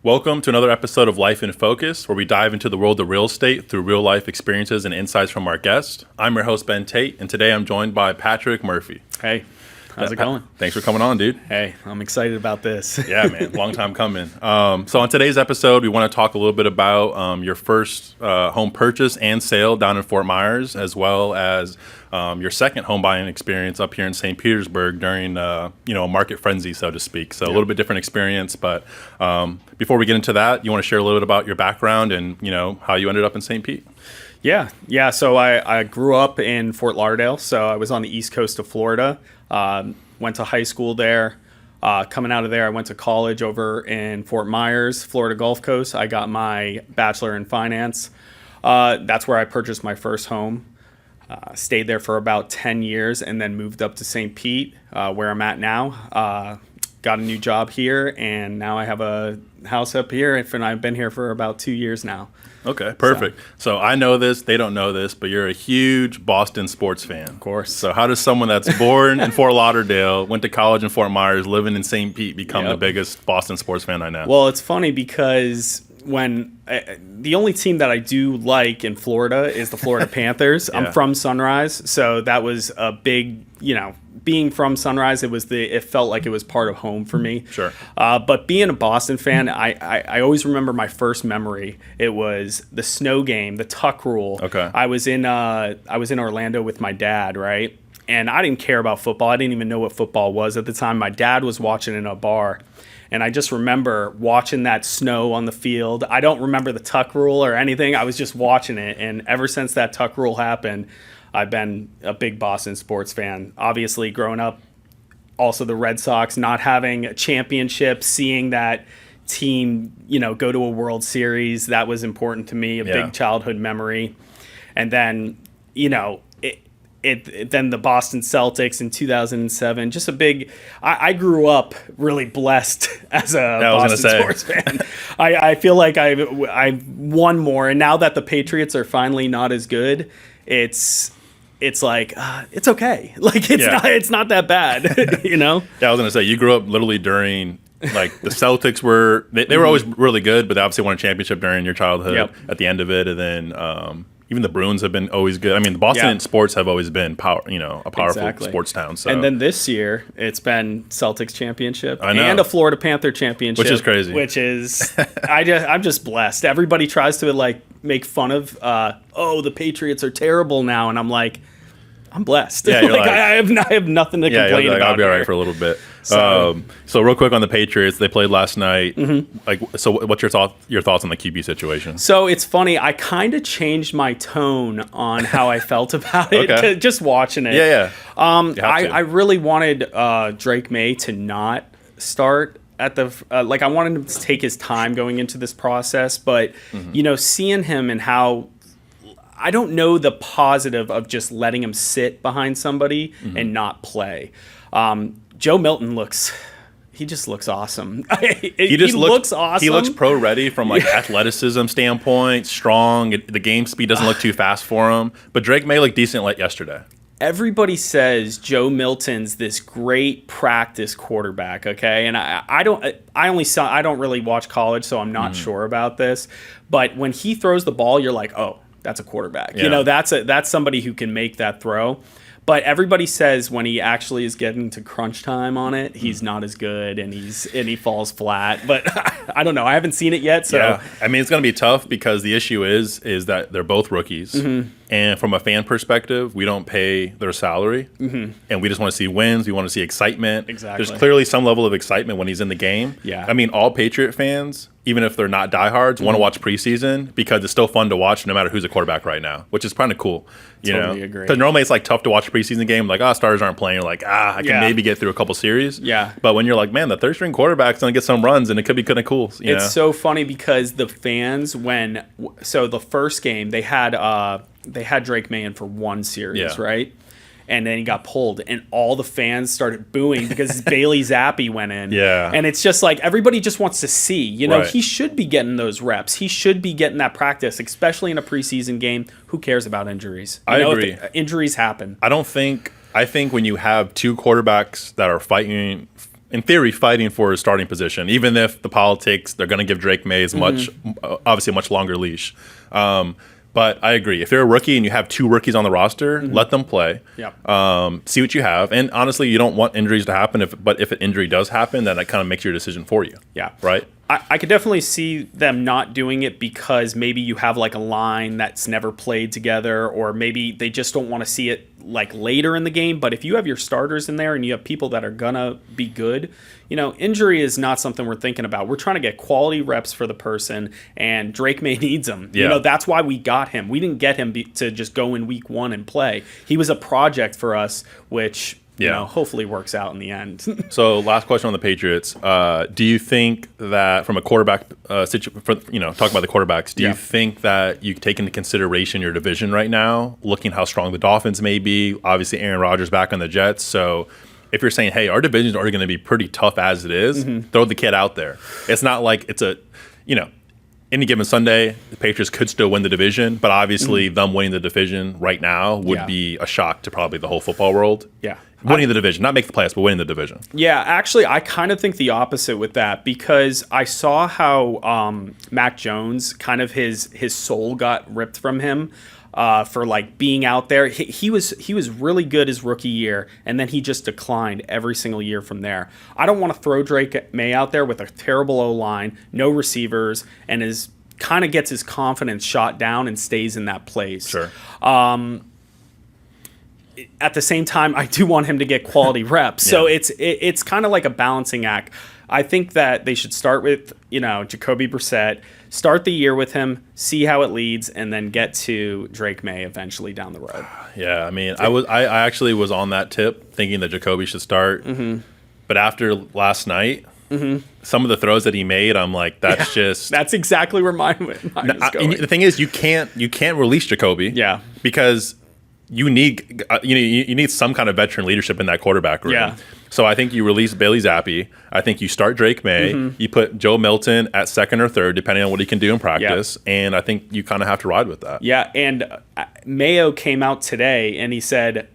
Welcome to another episode of Life in Focus, where we dive into the world of real estate through real-life experiences and insights from our guests. I'm your host, Ben Tate, and today I'm joined by Patrick Murphy. Hey, how's it going? Thanks for coming on, dude. Hey, I'm excited about this. Yeah, man, long time coming. So on today's episode, we want to talk a little bit about your first home purchase and sale down in Fort Myers, as well as your second home buying experience up here in St. Petersburg during a market frenzy, so to speak. So a little bit different experience, but before we get into that, you want to share a little bit about your background and how you ended up in St. Pete? Yeah. So I grew up in Fort Lauderdale. So I was on the east coast of Florida. Went to high school there. Coming out of there, I went to college over in Fort Myers, Florida Gulf Coast. I got my bachelor in finance. That's where I purchased my first home. Stayed there for about 10 years and then moved up to St. Pete, where I'm at now. Got a new job here, and now I have a house up here, and I've been here for about 2 years now. Okay, perfect. So I know this, they don't know this, but you're a huge Boston sports fan. Of course. So how does someone that's born in Fort Lauderdale, went to college in Fort Myers, living in St. Pete, become the biggest Boston sports fan I know? Well, it's funny because the only team that I do like in Florida is the Florida Panthers. Yeah. I'm from Sunrise, so that was a big, being from Sunrise, it felt like it was part of home for me. Sure. But being a Boston fan, I always remember my first memory. It was the snow game, the tuck rule. Okay. I was in Orlando with my dad, right? And I didn't care about football. I didn't even know what football was at the time. My dad was watching in a bar. And I just remember watching that snow on the field. I don't remember the tuck rule or anything. I was just watching it. And ever since that tuck rule happened, I've been a big Boston sports fan. Obviously, growing up, also the Red Sox not having a championship, seeing that team, go to a World Series, that was important to me, big childhood memory. And then, then the Boston Celtics in 2007, just a big. I grew up really blessed as a Boston sports fan. I feel like I won more, and now that the Patriots are finally not as good, it's like it's okay. Like it's not that bad, Yeah, I was gonna say you grew up literally during. Like the Celtics were, they were always really good, but they obviously won a championship during your childhood at the end of it, and then. Even the Bruins have been always good. I mean, the Boston sports have always been a powerful sports town. So. And then this year, it's been Celtics championship and a Florida Panther championship, which is crazy. Which is, I'm just blessed. Everybody tries to make fun of, the Patriots are terrible now, and I'm like, I'm blessed. Yeah, you're I have nothing to complain about. I'll be all right for a little bit. So real quick on the Patriots, they played last night. Mm-hmm. So what's your thoughts on the QB situation? So it's funny. I kind of changed my tone on how I felt about it, just watching it. Yeah. I really wanted Drake May to not start at the I wanted him to take his time going into this process, but seeing him and how. I don't know the positive of just letting him sit behind somebody and not play. Joe Milton looks awesome. He looks awesome. He looks pro ready from athleticism standpoint, strong. The game speed doesn't look too fast for him. But Drake May looked decent yesterday. Everybody says Joe Milton's this great practice quarterback, okay? And I don't really watch college, so I'm not sure about this. But when he throws the ball, you're like, oh, that's a quarterback. Yeah. That's somebody who can make that throw. But everybody says when he actually is getting to crunch time on it, he's not as good and he falls flat. But I don't know. I haven't seen it yet. So yeah. I mean, it's going to be tough because the issue is that they're both rookies. Mm-hmm. And from a fan perspective, we don't pay their salary. Mm-hmm. And we just want to see wins. We want to see excitement. Exactly. There's clearly some level of excitement when he's in the game. Yeah. I mean, all Patriot fans, even if they're not diehards, want to watch preseason because it's still fun to watch no matter who's a quarterback right now, which is kind of cool. Totally agree. Because normally it's tough to watch a preseason game. Stars aren't playing. You're like, I can maybe get through a couple series. Yeah. But when you're like, man, the third string quarterback's going to get some runs and it could be kind of cool. It's so funny because the fans, the first game, they had Drake May in for one series, right? And then he got pulled, and all the fans started booing because Bailey Zappi went in. Yeah. And it's just everybody just wants to see. Right. He should be getting those reps. He should be getting that practice, especially in a preseason game. Who cares about injuries? I agree. Injuries happen. I think when you have two quarterbacks that are fighting in theory, fighting for his starting position, even if the politics, they're going to give Drake Mays obviously a much longer leash. But I agree. If you're a rookie and you have 2 rookies on the roster, let them play. See what you have. And honestly, you don't want injuries to happen. But if an injury does happen, then that kind of makes your decision for you. Yeah. Right? I could definitely see them not doing it because maybe you have like a line that's never played together, or maybe they just don't want to see it like later in the game. But if you have your starters in there and you have people that are gonna be good, injury is not something we're thinking about. We're trying to get quality reps for the person, and Drake May needs them. That's why we got him. We didn't get him to just go in week 1 and play. He was a project for us, which hopefully works out in the end. So last question on the Patriots. Do you think that from a quarterback talk about the quarterbacks, do you think that you take into consideration your division right now, looking how strong the Dolphins may be? Obviously, Aaron Rodgers back on the Jets. So if you're saying, hey, our divisions are going to be pretty tough as it is, throw the kid out there. It's not like it's any given Sunday, the Patriots could still win the division, but obviously them winning the division right now would be a shock to probably the whole football world. Yeah. Winning the division, not make the playoffs, but winning the division. Yeah, actually, I kind of think the opposite with that, because I saw how Mac Jones, kind of his soul got ripped from him for like being out there. He was really good his rookie year, and then he just declined every single year from there. I don't want to throw Drake May out there with a terrible O-line, no receivers, and kind of gets his confidence shot down and stays in that place. Sure. At the same time, I do want him to get quality reps. So it's kind of like a balancing act. I think that they should start with, Jacoby Brissett, start the year with him, see how it leads, and then get to Drake May eventually down the road. Yeah, I mean, I actually was on that tip thinking that Jacoby should start. But after last night, some of the throws that he made, I'm like, that's exactly where mine was going. The thing is, you can't release Jacoby. Yeah. Because you need you need some kind of veteran leadership in that quarterback room. Yeah. So I think you release Bailey Zappi. I think you start Drake May. You put Joe Milton at second or third, depending on what he can do in practice. And I think you kind of have to ride with that. Yeah, and Mayo came out today and he said,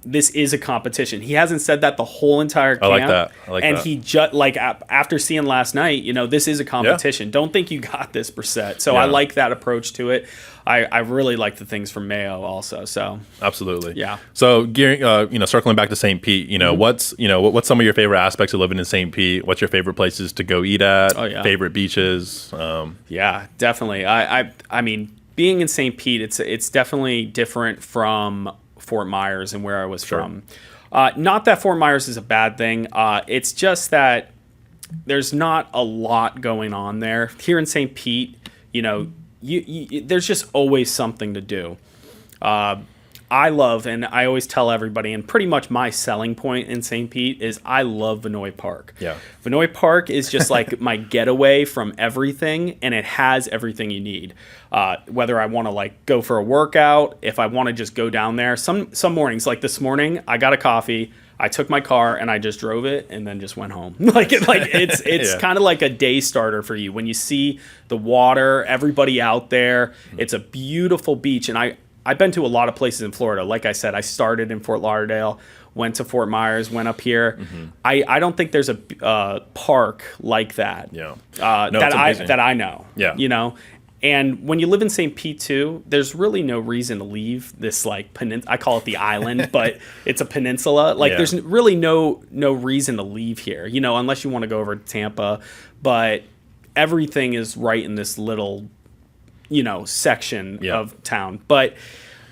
this is a competition. He hasn't said that the whole entire camp. I like that. And he just after seeing last night, this is a competition. Don't think you got this, Brissett. So I like that approach to it. I really like the things from Mayo also. So absolutely, yeah. So gearing, circling back to St. Pete, what's some of your favorite aspects of living in St. Pete? What's your favorite places to go eat at? Favorite beaches? Yeah, definitely. I mean, being in St. Pete, it's definitely different from Fort Myers and where I was from. Not that Fort Myers is a bad thing. It's just that there's not a lot going on there. Here in St. Pete, there's just always something to do. I love, and I always tell everybody, and pretty much my selling point in St. Pete is I love Vinoy Park. Yeah. Vinoy Park is just like my getaway from everything, and it has everything you need. Whether I want to go for a workout, if I want to just go down there. Some mornings, like this morning, I got a coffee, I took my car and I just drove it and then just went home. It's kind of like a day starter for you when you see the water, everybody out there. It's a beautiful beach, and I've been to a lot of places in Florida. Like I said, I started in Fort Lauderdale, went to Fort Myers, went up here. I don't think there's a park like that. Yeah. That I know. Yeah. And when you live in St. Pete too, there's really no reason to leave this I call it the island, but it's a peninsula. There's really no reason to leave here, unless you want to go over to Tampa. But everything is right in this little section of town. But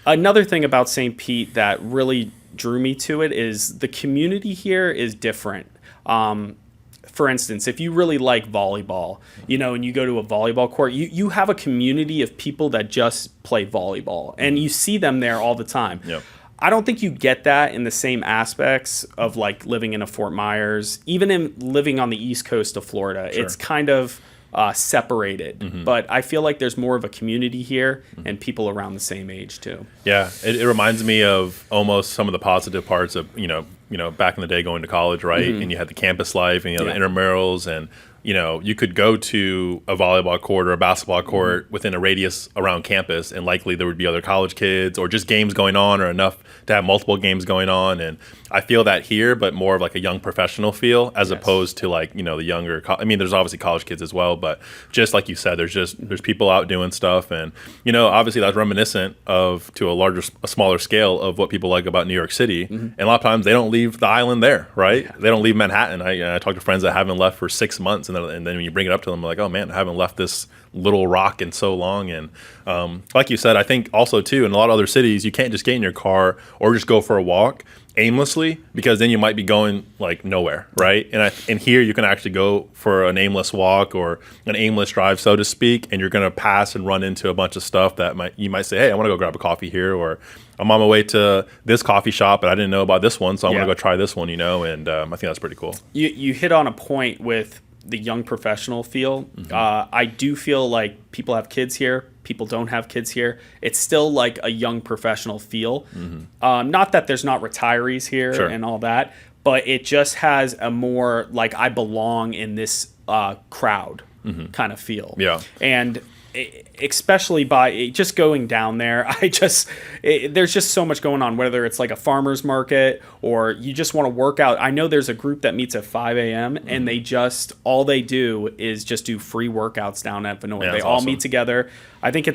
another thing about St. Pete that really drew me to it is the community here is different. For instance, if you really like volleyball, and you go to a volleyball court, you have a community of people that just play volleyball, and you see them there all the time. Yep. I don't think you get that in the same aspects of living in a Fort Myers, even in living on the East Coast of Florida. Sure. It's kind of separated, but I feel like there's more of a community here and people around the same age too. Yeah, it reminds me of almost some of the positive parts of back in the day going to college, right? And you had the campus life and the intramurals and you could go to a volleyball court or a basketball court within a radius around campus, and likely there would be other college kids or just games going on, or enough to have multiple games going on. And I feel that here, but more of like a young professional feel, as opposed to like, the younger, there's obviously college kids as well, but just like you said, there's people out doing stuff. And, obviously that's reminiscent of, to a smaller scale, of what people like about New York City. And a lot of times they don't leave the island there, right? Yeah. They don't leave Manhattan. I talk to friends that haven't left for 6 months, and then when you bring it up to them, like, oh man, I haven't left this little rock in so long. And like you said, I think also too, in a lot of other cities, you can't just get in your car or just go for a walk aimlessly, because then you might be going like nowhere, right? And here you can actually go for an aimless walk or an aimless drive, so to speak, and you're going to pass and run into a bunch of stuff that you might say, hey, I want to go grab a coffee here, or I'm on my way to this coffee shop, but I didn't know about this one, so I want to go try this one, and I think that's pretty cool. You hit on a point with the young professional feel. I do feel like people have kids here. People don't have kids here. It's still like a young professional feel. Not that there's not retirees here and all that, but it just has a more like I belong in this crowd kind of feel. Yeah. And especially by just going down there, there's just so much going on, whether it's like a farmer's market or you just want to work out. I know there's a group that meets at 5 a.m. and all they do is just do free workouts down at Vinoy. They all meet together. I think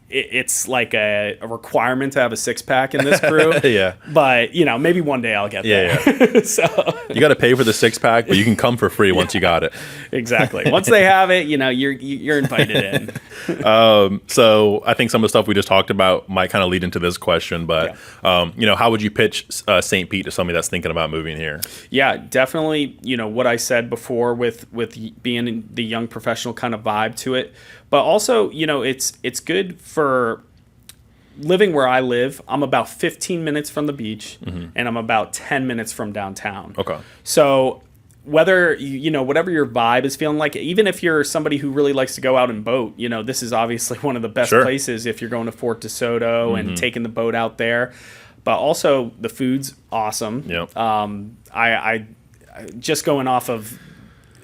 it's like a requirement to have a six-pack in this crew. Yeah. But, maybe one day I'll get there. Yeah. So you got to pay for the six-pack, but you can come for free once you got it. Exactly. Once they have it, you're invited in. So I think some of the stuff we just talked about might kind of lead into this question, but, how would you pitch St. Pete to somebody that's thinking about moving here? Yeah, definitely, what I said before with being the young professional kind of vibe to it. But also, it's good for living where I live. I'm about 15 minutes from the beach, and I'm about 10 minutes from downtown. Okay. So whether, whatever your vibe is feeling like, even if you're somebody who really likes to go out and boat, this is obviously one of the best places if you're going to Fort DeSoto and taking the boat out there. But also the food's awesome. Yep. I just going off of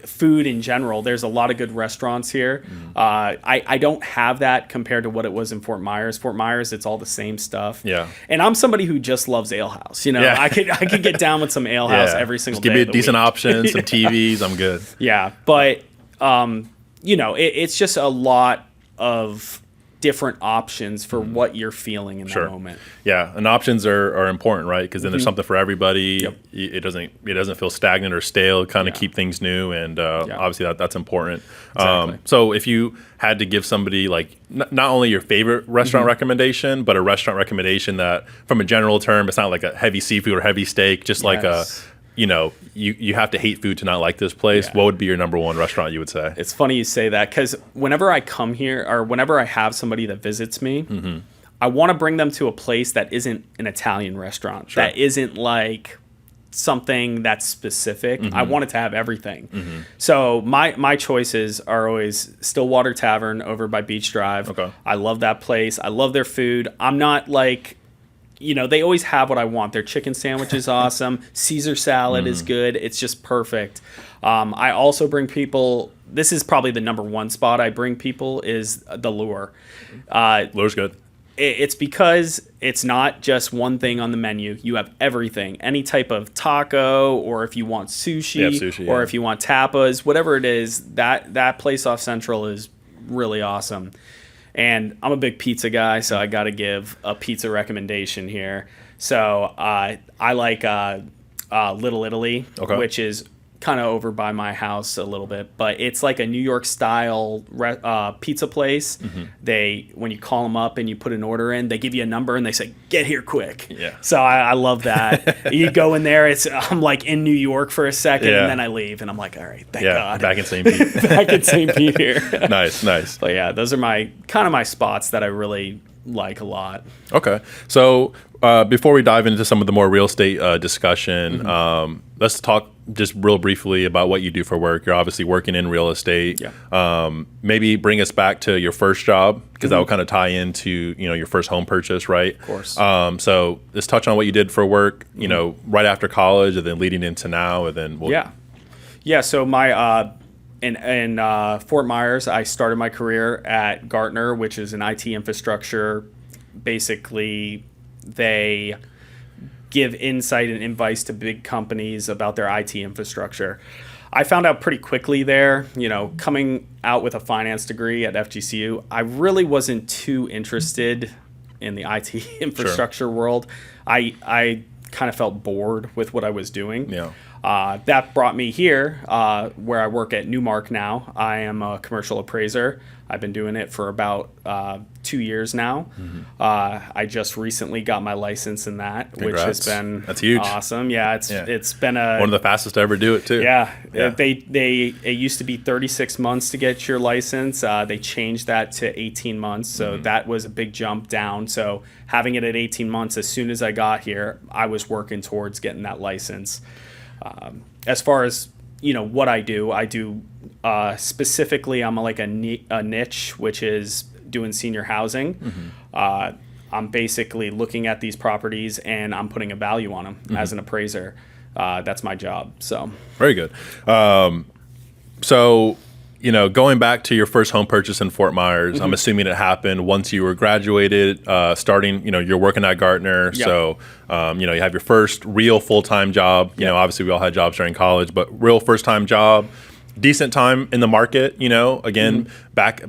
food in general, there's a lot of good restaurants here. I don't have that compared to what it was in Fort Myers. Fort Myers, it's all the same stuff. Yeah. And I'm somebody who just loves Ale House. I could get down with some Ale House every single day. Give me a decent option, some TVs, I'm good. Yeah, but it's just a lot of different options for what you're feeling in that moment. Yeah, and options are important, right? Because then there's something for everybody. Yep. It doesn't feel stagnant or stale. Kind of keep things new, and obviously that's important. Exactly. So if you had to give somebody like not only your favorite restaurant recommendation, but a restaurant recommendation that, from a general term, it's not like a heavy seafood or heavy steak, just like a you have to hate food to not like this place. What would be your number one restaurant, you would say? It's funny you say that, because whenever I come here, or whenever I have somebody that visits me, I want to bring them to a place that isn't an Italian restaurant, that isn't like something that's specific. I want it to have everything. So my choices are always Stillwater Tavern over by Beach Drive. Okay. I love that place. I love their food. I'm not like... they always have what I want. Their chicken sandwich is awesome. Caesar salad is good. It's just perfect. I also bring people, this is probably the number one spot I bring people, is the Lure. Lure's good. It's because it's not just one thing on the menu. You have everything. Any type of taco, or if you want sushi, or if you want tapas, whatever it is, that place off Central is really awesome. And I'm a big pizza guy, so I got to give a pizza recommendation here. So I like Little Italy, which is kind of over by my house a little bit, but it's like a New York style pizza place. When you call them up and you put an order in, they give you a number and they say, "Get here quick." Yeah. So I love that. You go in there, I'm like in New York for a second, and then I leave, and I'm like, all right, thank God. Back in St. Pete. Back in St. Pete here. Nice. But yeah, those are my spots that I really like a lot. Okay. So before we dive into some of the more real estate discussion, let's talk just real briefly about what you do for work. You're obviously working in real estate. Yeah. Maybe bring us back to your first job, because that will kind of tie into your first home purchase, right? Of course. So let's touch on what you did for work, right after college, and then leading into now, and then Yeah. So my in Fort Myers, I started my career at Gartner, which is an IT infrastructure. Basically, they give insight and advice to big companies about their IT infrastructure. I found out pretty quickly there, coming out with a finance degree at FGCU, I really wasn't too interested in the IT infrastructure world. I kind of felt bored with what I was doing. Yeah. That brought me here, where I work at Newmark now. I am a commercial appraiser. I've been doing it for about 2 years now. I just recently got my license in that, Congrats. which has been That's huge. awesome. Yeah, it's been one of the fastest to ever do it too. Yeah. It used to be 36 months to get your license. They changed that to 18 months, so that was a big jump down. So having it at 18 months, as soon as I got here, I was working towards getting that license. As far as what I do specifically, I'm like a niche, which is doing senior housing. I'm basically looking at these properties and I'm putting a value on them as an appraiser. That's my job. So very good. So going back to your first home purchase in Fort Myers, I'm assuming it happened once you were graduated, starting, you're working at Gartner. Yep. So, you have your first real full-time job. Obviously we all had jobs during college, but real first-time job, decent time in the market, again, back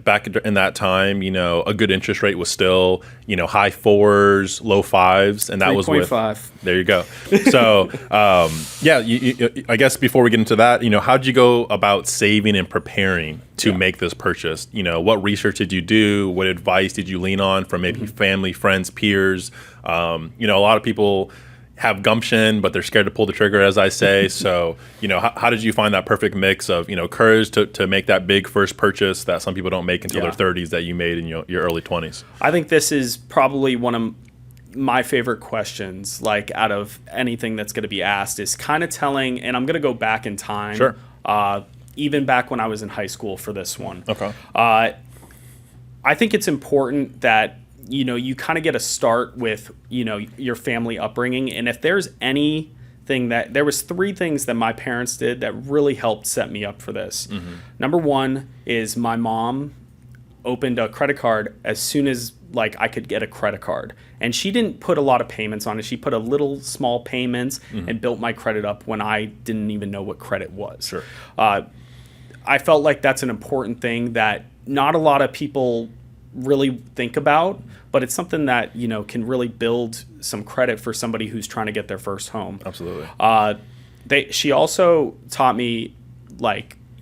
in that time, a good interest rate was still, high 4s, low 5s. And that was with, 3.5. there you go. So, I guess before we get into that, how'd you go about saving and preparing to make this purchase? What research did you do? What advice did you lean on from maybe family, friends, peers? A lot of people have gumption, but they're scared to pull the trigger, as I say. So, how did you find that perfect mix of, courage to make that big first purchase that some people don't make until their 30s that you made in your early 20s? I think this is probably one of my favorite questions, like out of anything that's going to be asked, is kind of telling, and I'm going to go back in time. Sure. Even back when I was in high school for this one. Okay. I think it's important that you kind of get a start with, your family upbringing. And if there's anything there was 3 things that my parents did that really helped set me up for this. Number 1 is my mom opened a credit card as soon as I could get a credit card. And she didn't put a lot of payments on it. She put a little small payments and built my credit up when I didn't even know what credit was. Sure. I felt like that's an important thing that not a lot of people really think about, but it's something that can really build some credit for somebody who's trying to get their first home. Absolutely. She also taught me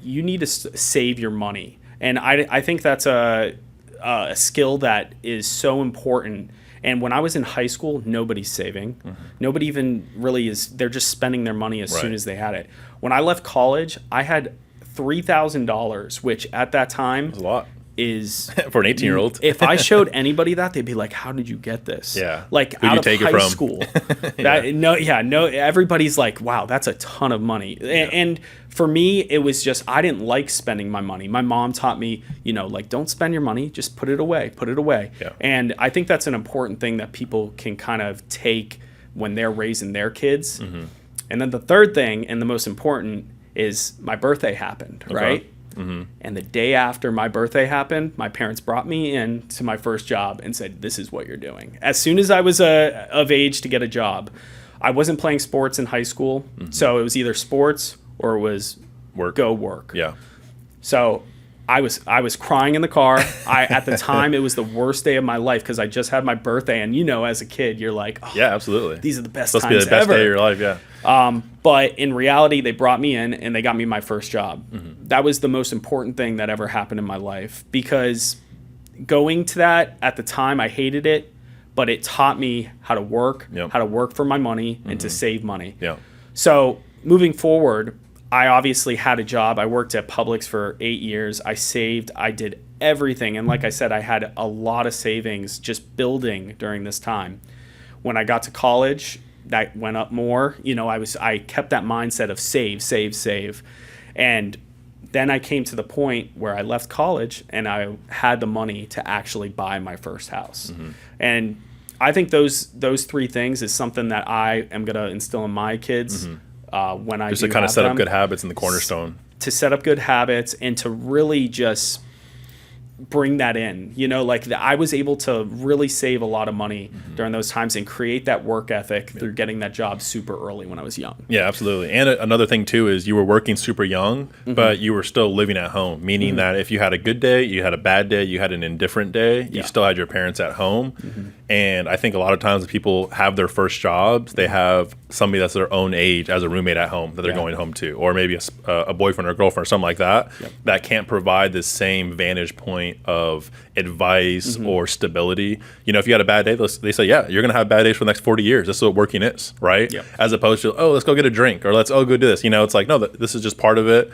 you need to save your money, and I think that's a skill that is so important. And when I was in high school, nobody's saving. Nobody even really is. They're just spending their money as soon as they had it. When I left college, I had $3,000, which at that time That's a lot. Is for an 18-year-old. If I showed anybody that, they'd be like, "How did you get this?" Yeah. Like Who'd out you of take it high from? school. Everybody's like, "Wow, that's a ton of money." And for me, it was just I didn't like spending my money. My mom taught me, don't spend your money, just put it away. Yeah. And I think that's an important thing that people can kind of take when they're raising their kids. And then the third thing, and the most important, is my birthday happened, right? And the day after my birthday happened, my parents brought me in to my first job and said, "This is what you're doing." As soon as I was of age to get a job, I wasn't playing sports in high school, so it was either sports or it was work. Yeah. So I was crying in the car. At the time, it was the worst day of my life because I just had my birthday, and as a kid, you're like, "Oh, yeah, absolutely. These are the best Supposed times to be the best ever." day of your life. Yeah. But in reality, they brought me in and they got me my first job. That was the most important thing that ever happened in my life, because going to that at the time, I hated it, but it taught me how to work, how to work for my money and to save money. Yeah. So moving forward, I obviously had a job. I worked at Publix for 8 years. I saved. I did everything. And like I said, I had a lot of savings just building during this time. When I got to college, that went up more. I kept that mindset of save. And then I came to the point where I left college and I had the money to actually buy my first house. And I think those 3 things is something that I am going to instill in my kids when I just do to kind of have set them. up good habits in the cornerstone. to set up good habits and to really just bring that in, like I was able to really save a lot of money during those times and create that work ethic through getting that job super early when I was young. Yeah, absolutely. And another thing too is you were working super young, but you were still living at home, meaning that if you had a good day, you had a bad day, you had an indifferent day, you still had your parents at home. And I think a lot of times when people have their first jobs, they have somebody that's their own age as a roommate at home that they're going home to, or maybe a boyfriend or girlfriend or something like that, that can't provide the same vantage point of advice or stability. If you had a bad day, they say, yeah, you're going to have bad days for the next 40 years. This is what working is, right? As opposed to, oh, let's go get a drink, or let's go do this. It's like, no, this is just part of it.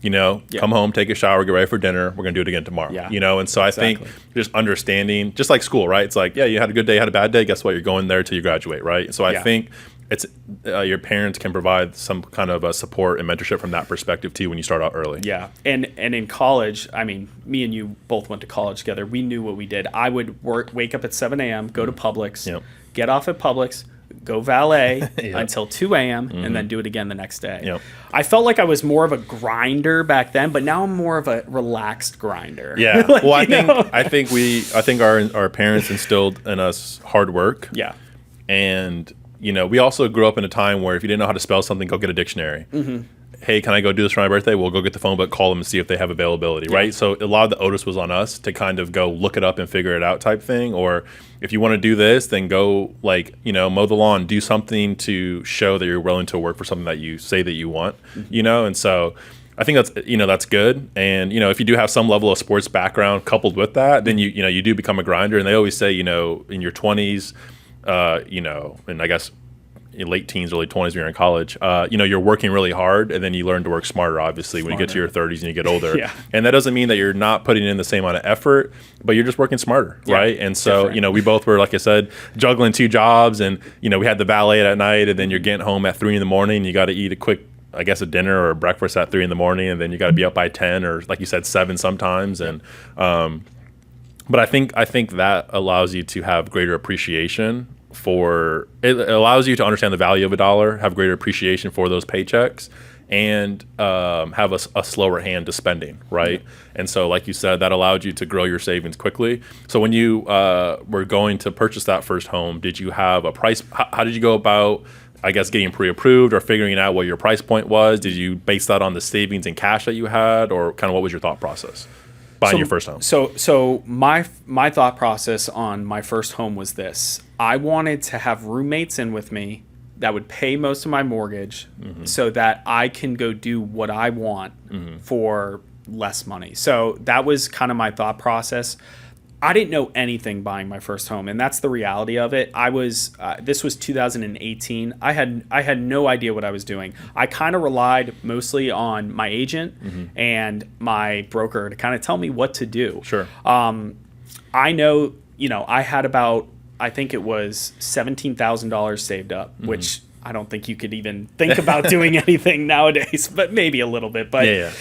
Come home, take a shower, get ready for dinner. We're going to do it again tomorrow. And so I think just understanding, just like school, right? It's like, yeah, you had a good day, had a bad day. Guess what? You're going there till you graduate, right? So I think it's your parents can provide some kind of a support and mentorship from that perspective too when you start out early. Yeah, and in college, I mean, me and you both went to college together. We knew what we did. I would wake up at 7 a.m., go to Publix, get off at Publix, go valet until 2 a.m., and then do it again the next day. I felt like I was more of a grinder back then, but now I'm more of a relaxed grinder. Yeah. Well, I think our parents instilled in us hard work. Yeah. And we also grew up in a time where if you didn't know how to spell something, go get a dictionary. Hey, can I go do this for my birthday? We'll go get the phone book, call them and see if they have availability, right? So a lot of the onus was on us to kind of go look it up and figure it out type thing. Or if you want to do this, then go mow the lawn, do something to show that you're willing to work for something that you say that you want, And so I think that's good. And, if you do have some level of sports background coupled with that, then you do become a grinder. And they always say, in your 20s, and I guess in late teens, early 20s when you're in college, you're working really hard, and then you learn to work smarter, obviously, when you get to your 30s and you get older. And that doesn't mean that you're not putting in the same amount of effort, but you're just working smarter, right? And so, we both were, like I said, juggling 2 jobs, and, we had the valet at night, and then you're getting home at 3 in the morning, you got to eat a quick, I guess, a dinner or a breakfast at 3 in the morning, and then you got to be up by 10 or, like you said, 7 sometimes. And, but I think that allows you to have greater appreciation it allows you to understand the value of a dollar, have greater appreciation for those paychecks, and have a slower hand to spending, right? And so, like you said, that allowed you to grow your savings quickly. So when you were going to purchase that first home, did you have a price? How did you go about, I guess, getting pre-approved or figuring out what your price point was? Did you base that on the savings and cash that you had, or kind of what was your thought process buying your first home? So my thought process on my first home was this. I wanted to have roommates in with me that would pay most of my mortgage so that I can go do what I want for less money. So that was kind of my thought process. I didn't know anything buying my first home, and that's the reality of it. This was 2018. I had no idea what I was doing. I kind of relied mostly on my agent and my broker to kind of tell me what to do. Sure. I know, I had about, I think it was $17,000 saved up, which I don't think you could even think about doing anything nowadays, but maybe a little bit. But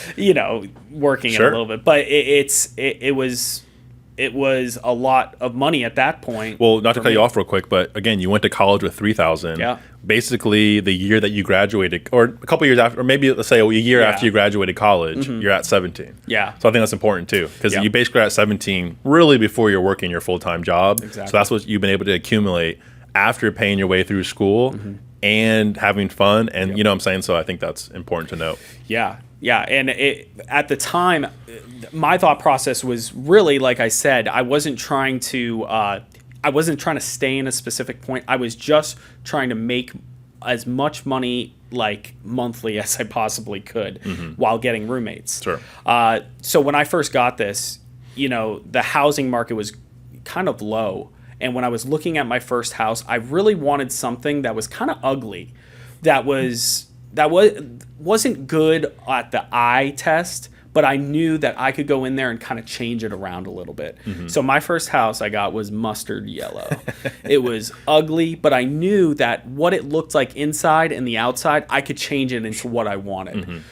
working it a little bit. But it was a lot of money at that point. Well, not to cut you off real quick, but again, you went to college with $3,000. Yeah. Basically, the year that you graduated, or a couple years after, or maybe let's say a year after you graduated college, you're at 17. Yeah. So I think that's important too, because you basically are at 17 really before you're working your full-time job. Exactly. So that's what you've been able to accumulate after paying your way through school and having fun. And you know what I'm saying? So I think that's important to note. Yeah. Yeah. And at the time, my thought process was really, like I said, I wasn't trying to stay in a specific point. I was just trying to make as much money like monthly as I possibly could while getting roommates. Sure. So when I first got this, the housing market was kind of low. And when I was looking at my first house, I really wanted something that was kind of ugly, that wasn't good at the eye test, but I knew that I could go in there and kind of change it around a little bit. So my first house I got was mustard yellow. It was ugly, but I knew that what it looked like inside and the outside, I could change it into what I wanted.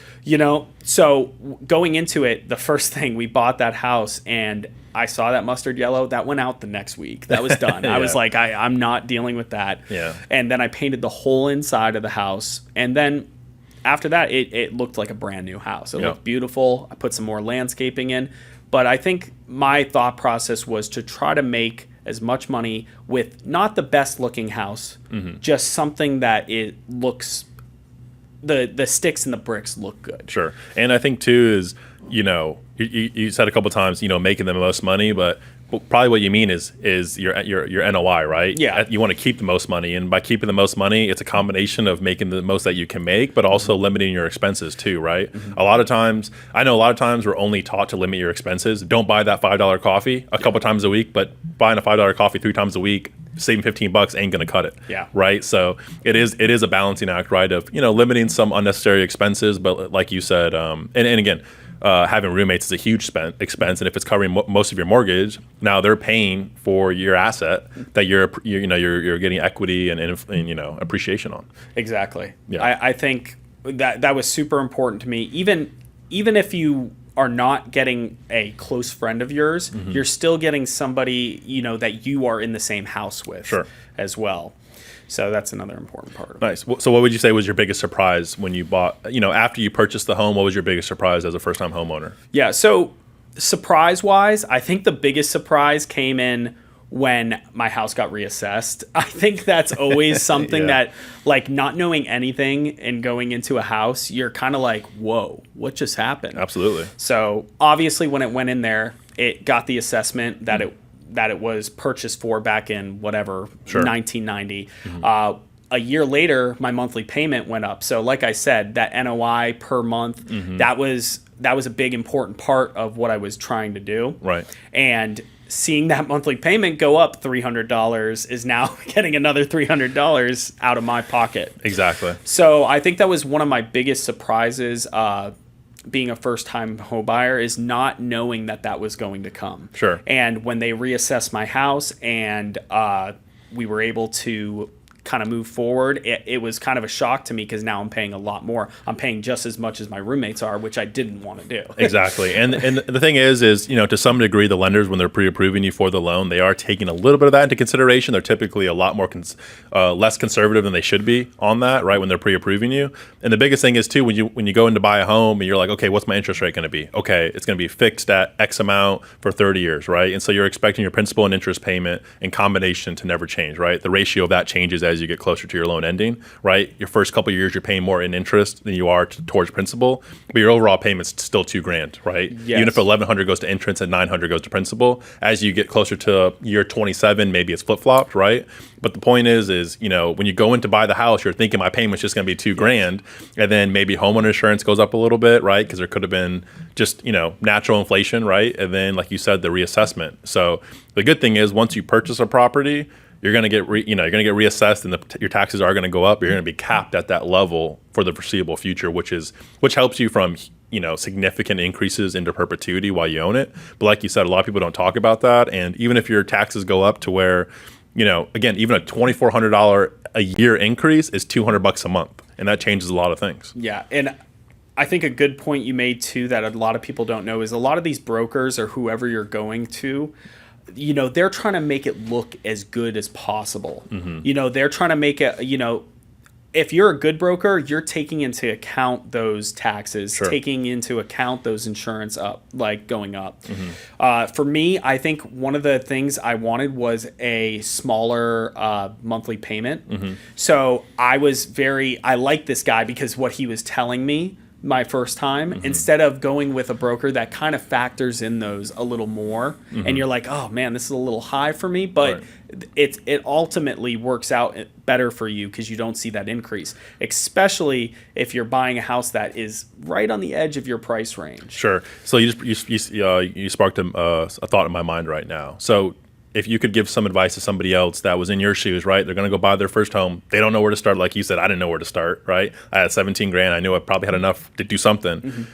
So going into it, the first thing, we bought that house, and I saw that mustard yellow. That went out the next week. That was done. I was like, I'm not dealing with that. Yeah. And then I painted the whole inside of the house. And then after that, it looked like a brand new house. It Yeah. looked beautiful. I put some more landscaping in. But I think my thought process was to try to make as much money with not the best looking house, just something that it looks, the sticks and the bricks look good. Sure. And I think too is, you said a couple times, making the most money, but probably what you mean is your NOI, right? Yeah. You want to keep the most money, and by keeping the most money, it's a combination of making the most that you can make, but also limiting your expenses too, right? A lot of times we're only taught to limit your expenses. Don't buy that $5 coffee a couple times a week, but buying a $5 coffee 3 times a week, saving $15 ain't gonna cut it. Yeah. Right. So it is a balancing act, right? Of limiting some unnecessary expenses, but like you said, and again. Having roommates is a huge expense, and if it's covering most of your mortgage, now they're paying for your asset that you're getting equity and appreciation on. Exactly. Yeah. I think that was super important to me. Even if you are not getting a close friend of yours, you're still getting somebody that you are in the same house with. Sure. As well. So that's another important part of it. Nice. So what would you say was your biggest surprise when you bought, after you purchased the home, what was your biggest surprise as a first-time homeowner? Yeah, so surprise-wise, I think the biggest surprise came in when my house got reassessed. I think that's always something that, like, not knowing anything and going into a house, you're kind of like, whoa, what just happened? Absolutely. So obviously when it went in there, it got the assessment that it was purchased for back in whatever, 1990. A year later, my monthly payment went up. So like I said, that NOI per month, that was a big important part of what I was trying to do. Right. And seeing that monthly payment go up $300 is now getting another $300 out of my pocket. Exactly. So I think that was one of my biggest surprises, being a first-time home buyer, is not knowing that was going to come. Sure. And when they reassessed my house and we were able to kind of move forward, it was kind of a shock to me because now I'm paying a lot more. I'm paying just as much as my roommates are, which I didn't want to do. Exactly. And the thing is, to some degree, the lenders, when they're pre-approving you for the loan, they are taking a little bit of that into consideration. They're typically a lot more less conservative than they should be on that, right, when they're pre-approving you. And the biggest thing is, too, when you go in to buy a home and you're like, okay, what's my interest rate going to be? Okay, it's going to be fixed at X amount for 30 years, right? And so you're expecting your principal and interest payment in combination to never change, right? The ratio of that changes as you get closer to your loan ending, right? Your first couple of years, you're paying more in interest than you are towards principal, but your overall payment's still $2,000, right? Yes. Even if $1,100 goes to interest and $900 goes to principal, as you get closer to year 27, maybe it's flip-flopped, right? But the point is when you go in to buy the house, you're thinking my payment's just going to be $2,000, and then maybe homeowner insurance goes up a little bit, right? Because there could have been just natural inflation, right? And then, like you said, the reassessment. So the good thing is, once you purchase a property, you're going to get reassessed, and your taxes are going to go up. You're going to be capped at that level for the foreseeable future, which helps you from significant increases into perpetuity while you own it. But like you said, a lot of people don't talk about that. And even if your taxes go up to where, again, even a $2,400 a year increase is $200 a month, and that changes a lot of things. Yeah, and I think a good point you made too that a lot of people don't know is a lot of these brokers or whoever you're going to, they're trying to make it look as good as possible. They're trying to make it, if you're a good broker, you're taking into account those taxes, taking into account those insurance going up. For me, I think one of the things I wanted was a smaller monthly payment. So I liked this guy because what he was telling me my first time, instead of going with a broker that kind of factors in those a little more, and you're like, oh man, this is a little high for me, but it ultimately works out better for you because you don't see that increase, especially if you're buying a house that is right on the edge of your price range. Sure. So you sparked a thought in my mind right now. So if you could give some advice to somebody else that was in your shoes, right? They're going to go buy their first home. They don't know where to start. Like you said, I didn't know where to start, right? I had $17,000. I knew I probably had enough to do something.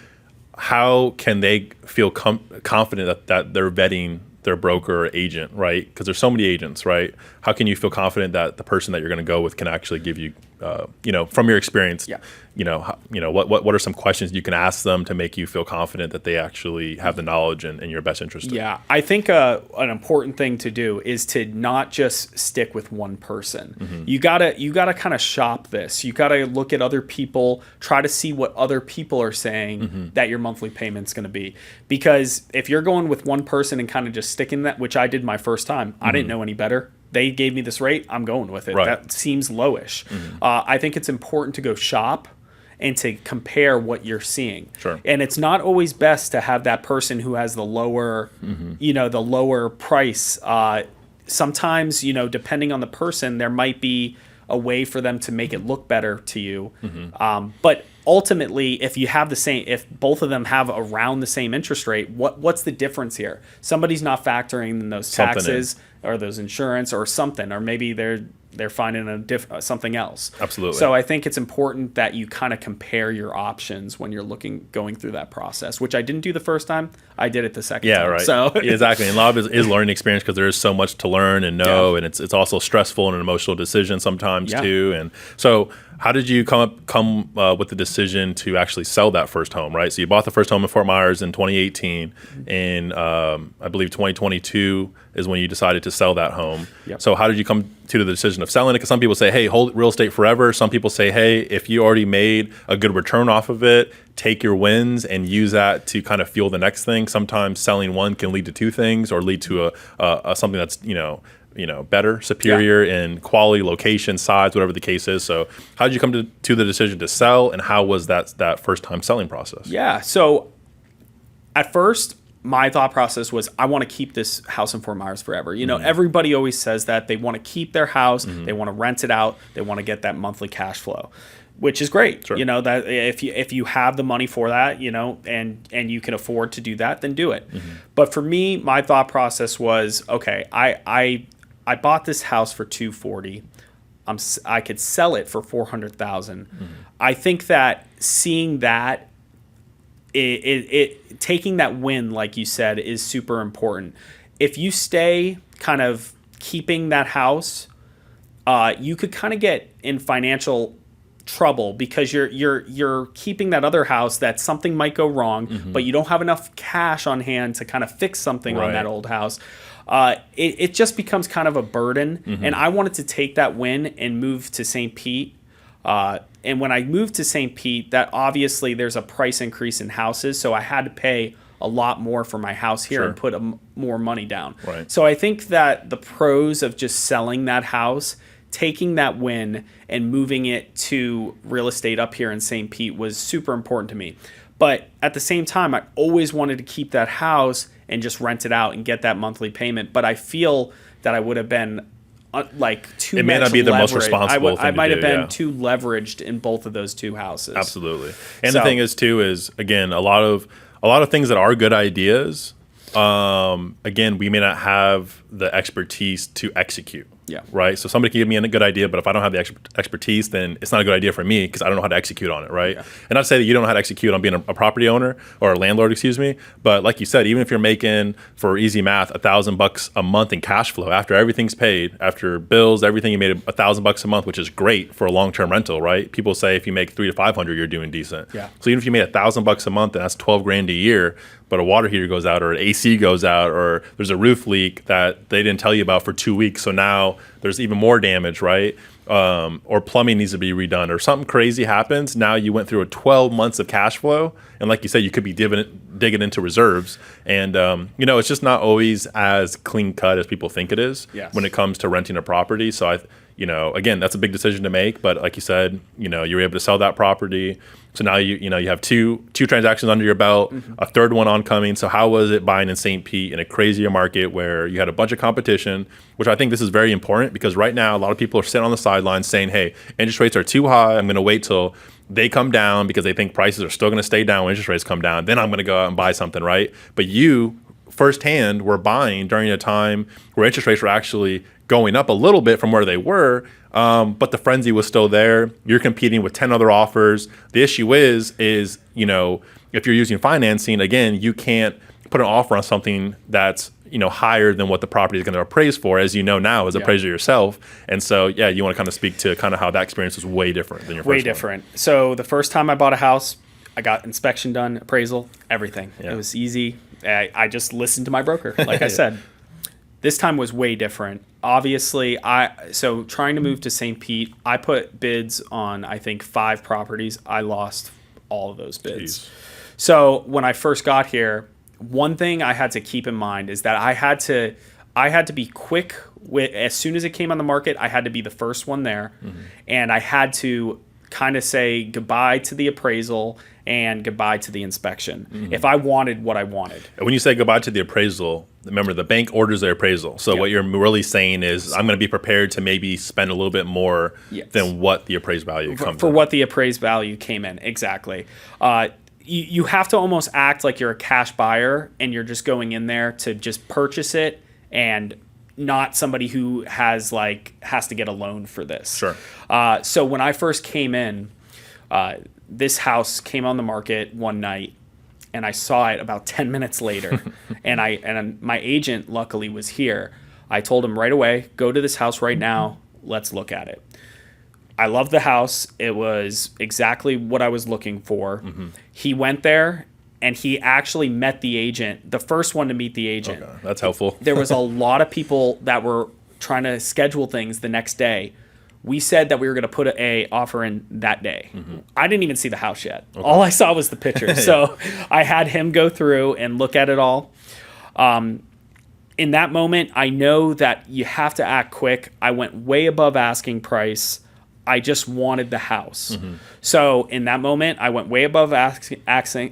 How can they feel confident that they're vetting their broker or agent, right? Because there's so many agents, right? How can you feel confident that the person that you're going to go with can actually give you from your experience, Yeah. what are some questions you can ask them to make you feel confident that they actually have the knowledge and in your best interest? Yeah, I think an important thing to do is to not just stick with one person. You gotta kind of shop this. You gotta look at other people, try to see what other people are saying that your monthly payment's going to be. Because if you're going with one person and kind of just sticking that, which I did my first time, I didn't know any better. They gave me this rate, I'm going with it. Right. That seems lowish. I think it's important to go shop and to compare what you're seeing. Sure. And it's not always best to have that person who has the lower, the lower price. Sometimes, depending on the person, there might be a way for them to make it look better to you. But ultimately, if both of them have around the same interest rate, what's the difference here? Somebody's not factoring in those taxes or those insurance or something, or maybe they're finding something else. Absolutely. So I think it's important that you kind of compare your options when you're going through that process, which I didn't do the first time. I did it the second time. Yeah, right. So exactly. And a lot of it is learning experience because there is so much to learn and know, and it's also stressful and an emotional decision sometimes too. And so how did you come with the decision to actually sell that first home, right? So you bought the first home in Fort Myers in 2018, and I believe 2022 is when you decided to sell that home. Yep. So how did you come to the decision of selling it? Because some people say, hey, hold real estate forever. Some people say, hey, if you already made a good return off of it, take your wins and use that to kind of fuel the next thing. Sometimes selling one can lead to two things or lead to a something that's, better, superior in quality, location, size, whatever the case is. So how did you come to the decision to sell, and how was that first time selling process? Yeah. So at first, my thought process was, I want to keep this house in Fort Myers forever. Everybody always says that they want to keep their house, they want to rent it out, they want to get that monthly cash flow, which is great. Sure. That if you have the money for that, and you can afford to do that, then do it. But for me, my thought process was, okay, I bought this house for $240. I could sell it for $400,000. I think that seeing that, it taking that win, like you said, is super important. If you stay kind of keeping that house, you could kind of get in financial trouble because you're keeping that other house that something might go wrong, but you don't have enough cash on hand to kind of fix something on that old house. It just becomes kind of a burden. And I wanted to take that win and move to St. Pete. And when I moved to St. Pete, that obviously there's a price increase in houses, so I had to pay a lot more for my house here and put more money down. Right. So I think that the pros of just selling that house, taking that win, and moving it to real estate up here in St. Pete was super important to me. But at the same time, I always wanted to keep that house and just rent it out and get that monthly payment. But I feel that I would have been too. It may not be the most responsible thing I might have been too leveraged in both of those two houses. Absolutely. And the thing is too is, again, a lot of things that are good ideas. Again, we may not have the expertise to execute. Yeah. Right. So somebody can give me a good idea, but if I don't have the expertise, then it's not a good idea for me because I don't know how to execute on it. Right. Yeah. And not to say that you don't know how to execute on being a property owner or a landlord, excuse me. But like you said, even if you're making, for easy math, $1,000 a month in cash flow after everything's paid, after bills, everything, you made $1,000 a month, which is great for a long-term rental. Right. People say if you make $300 to $500, you're doing decent. Yeah. So even if you made $1,000 a month, and that's $12,000 a year, but a water heater goes out or an AC goes out or there's a roof leak that they didn't tell you about for 2 weeks. So now there's even more damage, right? Or plumbing needs to be redone or something crazy happens. Now you went through a 12 months of cash flow. And like you said, you could be digging into reserves. And, it's just not always as clean cut as people think it is when it comes to renting a property. So again, that's a big decision to make. But like you said, you were able to sell that property. So now you have two transactions under your belt, a third one oncoming. So how was it buying in St. Pete in a crazier market where you had a bunch of competition, which I think this is very important because right now a lot of people are sitting on the sidelines saying, hey, interest rates are too high. I'm going to wait till they come down because they think prices are still going to stay down when interest rates come down. Then I'm going to go out and buy something, right? But you firsthand were buying during a time where interest rates were actually going up a little bit from where they were, but the frenzy was still there. You're competing with 10 other offers. The issue is if you're using financing, again, you can't put an offer on something that's higher than what the property is going to appraise for, as you know now as appraiser yourself. And so, you want to kind of speak to kind of how that experience was way different than your first Way one. different. So the first time I bought a house, I got inspection done, appraisal, everything. Yeah. It was easy. I just listened to my broker, like I said. This time was way different. Obviously, so trying to move to St. Pete, I put bids on, I think, 5 properties. I lost all of those bids. Jeez. So when I first got here, one thing I had to keep in mind is that I had to be quick with, as soon as it came on the market, I had to be the first one there. Mm-hmm. And I had to kind of say goodbye to the appraisal and goodbye to the inspection if I wanted what I wanted. And when you say goodbye to the appraisal, remember the bank orders their appraisal. So what you're really saying is I'm going to be prepared to maybe spend a little bit more than what the appraised value comes for what the appraised value came in. Exactly. You have to almost act like you're a cash buyer and you're just going in there to just purchase it and not somebody who has to get a loan for this. Sure. So when I first came in, this house came on the market one night and I saw it about 10 minutes later and my agent luckily was here. I told him right away, go to this house right now. Let's look at it. I love the house. It was exactly what I was looking for. Mm-hmm. He went there and he actually met the agent, the first one to meet the agent. Okay, that's helpful. There was a lot of people that were trying to schedule things the next day. We said that we were going to put a offer in that day. Mm-hmm. I didn't even see the house yet. Okay. All I saw was the pictures. So I had him go through and look at it all. In that moment, I know that you have to act quick. I went way above asking price. I just wanted the house. Mm-hmm. So in that moment, I went way above asking price.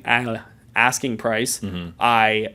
Mm-hmm. I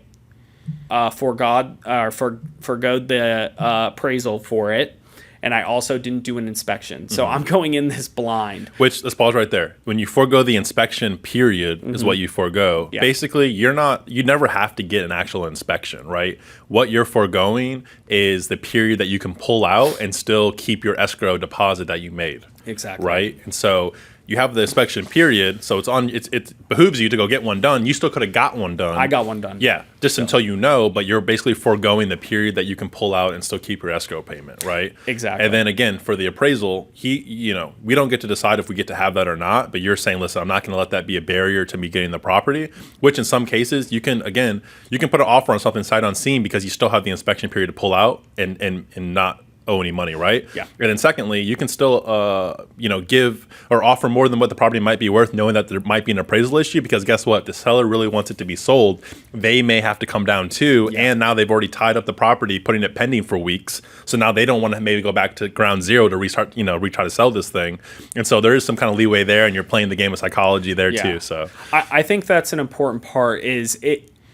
forgoed the appraisal for it. And I also didn't do an inspection. So I'm going in this blind. Which, let's pause right there. When you forego the inspection period is what you forego. Yeah. Basically, you never have to get an actual inspection, right? What you're foregoing is the period that you can pull out and still keep your escrow deposit that you made. Exactly. Right? And so you have the inspection period, so it behooves you to go get one done. You still could have got one done. I got one done. Yeah, until but you're basically foregoing the period that you can pull out and still keep your escrow payment, right? Exactly. And then again, for the appraisal, we don't get to decide if we get to have that or not, but you're saying, listen, I'm not going to let that be a barrier to me getting the property, which in some cases, you can put an offer on something sight unseen because you still have the inspection period to pull out and not owe any money, right? Yeah. And then secondly, you can still give or offer more than what the property might be worth, knowing that there might be an appraisal issue, because guess what? The seller really wants it to be sold. They may have to come down too, and now they've already tied up the property, putting it pending for weeks. So now they don't want to maybe go back to ground zero to restart, retry to sell this thing. And so there is some kind of leeway there, and you're playing the game of psychology there too. So I think that's an important part.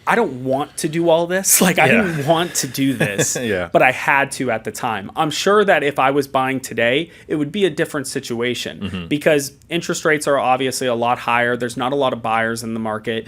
I don't want to do all this. I didn't want to do this, but I had to at the time. I'm sure that if I was buying today, it would be a different situation because interest rates are obviously a lot higher. There's not a lot of buyers in the market.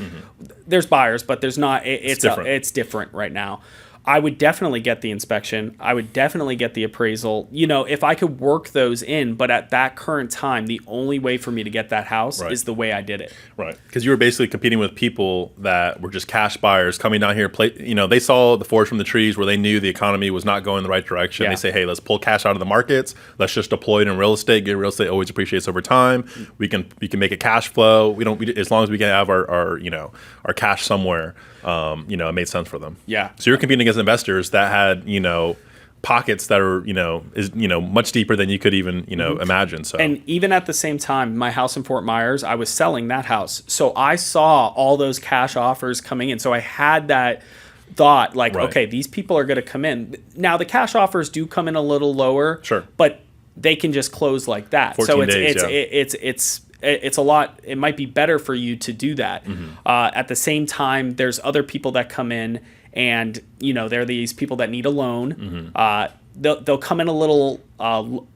There's buyers, but there's not. It's different right now. I would definitely get the inspection. I would definitely get the appraisal. If I could work those in, but at that current time, the only way for me to get that house is the way I did it. Right. Because you were basically competing with people that were just cash buyers coming down here. They saw the forest from the trees where they knew the economy was not going in the right direction. Yeah. They say, hey, let's pull cash out of the markets. Let's just deploy it in real estate. Get real estate always appreciates over time. We can make a cash flow. As long as we can have our cash somewhere. It made sense for them. Yeah. So you're competing against investors that had, pockets that are, much deeper than you could even, imagine. So. And even at the same time, my house in Fort Myers, I was selling that house. So I saw all those cash offers coming in. So I had that thought okay, these people are going to come in. Now the cash offers do come in a little lower. Sure. But they can just close like that. 14 days, it's a lot. It might be better for you to do that. At the same time, there's other people that come in, and there are these people that need a loan. They'll come in a little